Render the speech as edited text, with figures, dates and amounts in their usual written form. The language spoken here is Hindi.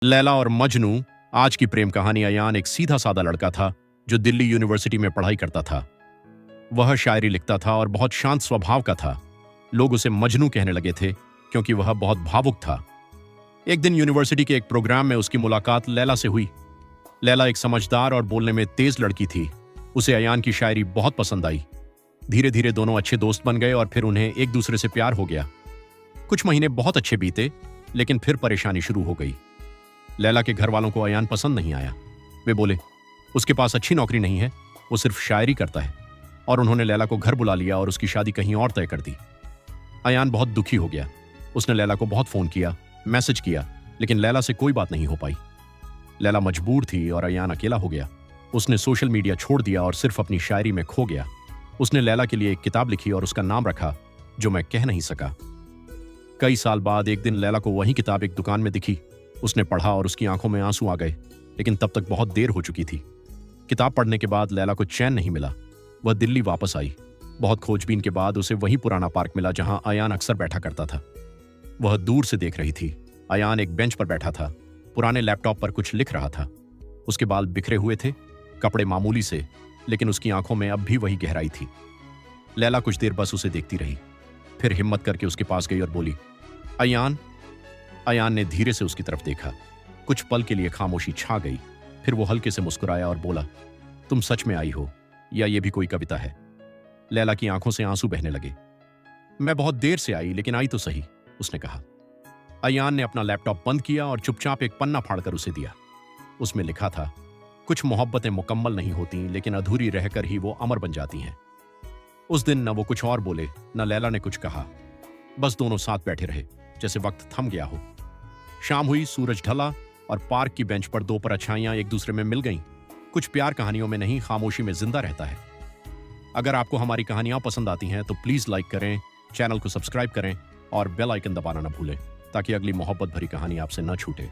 लैला और मजनू आज की प्रेम कहानी। अयान एक सीधा साधा लड़का था जो दिल्ली यूनिवर्सिटी में पढ़ाई करता था। वह शायरी लिखता था और बहुत शांत स्वभाव का था। लोग उसे मजनू कहने लगे थे क्योंकि वह बहुत भावुक था। एक दिन यूनिवर्सिटी के एक प्रोग्राम में उसकी मुलाकात लैला से हुई। लैला एक समझदार और बोलने में तेज लड़की थी। उसे अयान की शायरी बहुत पसंद आई। धीरे धीरे दोनों अच्छे दोस्त बन गए और फिर उन्हें एक दूसरे से प्यार हो गया। कुछ महीने बहुत अच्छे बीते, लेकिन फिर परेशानी शुरू हो गई। लैला के घर वालों को अयान पसंद नहीं आया। वे बोले उसके पास अच्छी नौकरी नहीं है, वो सिर्फ शायरी करता है। और उन्होंने लैला को घर बुला लिया और उसकी शादी कहीं और तय कर दी। अयान बहुत दुखी हो गया। उसने लैला को बहुत फोन किया, मैसेज किया, लेकिन लैला से कोई बात नहीं हो पाई। लैला मजबूर थी और अयान अकेला हो गया। उसने सोशल मीडिया छोड़ दिया और सिर्फ अपनी शायरी में खो गया। उसने लैला के लिए एक किताब लिखी और उसका नाम रखा जो मैं कह नहीं सका। कई साल बाद एक दिन लैला को वही किताब एक दुकान में दिखी। उसने पढ़ा और उसकी आंखों में आंसू आ गए, लेकिन तब तक बहुत देर हो चुकी थी। किताब पढ़ने के बाद लैला को चैन नहीं मिला। वह दिल्ली वापस आई। बहुत खोजबीन के बाद उसे वही पुराना पार्क मिला जहां अयान अक्सर बैठा करता था। वह दूर से देख रही थी। अयान एक बेंच पर बैठा था, पुराने लैपटॉप पर कुछ लिख रहा था। उसके बाल बिखरे हुए थे, कपड़े मामूली से, लेकिन उसकी आंखों में अब भी वही गहराई थी। लैला कुछ देर बस उसे देखती रही, फिर हिम्मत करके उसके पास गई और बोली, अयान। अयान ने धीरे से उसकी तरफ देखा। कुछ पल के लिए खामोशी छा गई। फिर वो हल्के से मुस्कुराया और बोला, तुम सच में आई हो या ये भी कोई कविता है? लैला की आंखों से आंसू बहने लगे। मैं बहुत देर से आई, लेकिन आई तो सही, उसने कहा। अयान ने अपना लैपटॉप बंद किया और चुपचाप एक पन्ना फाड़कर उसे दिया। उसमें लिखा था, कुछ मोहब्बतें मुकम्मल नहीं होती, लेकिन अधूरी रहकर ही वो अमर बन जाती हैं। उस दिन न वो कुछ और बोले, न लैला ने कुछ कहा। बस दोनों साथ बैठे रहे, जैसे वक्त थम गया हो। शाम हुई, सूरज ढला और पार्क की बेंच पर दो परछाइयां एक दूसरे में मिल गईं। कुछ प्यार कहानियों में नहीं, खामोशी में जिंदा रहता है। अगर आपको हमारी कहानियां पसंद आती हैं तो प्लीज लाइक करें, चैनल को सब्सक्राइब करें और बेल आइकन दबाना न भूलें, ताकि अगली मोहब्बत भरी कहानी आपसे न छूटे।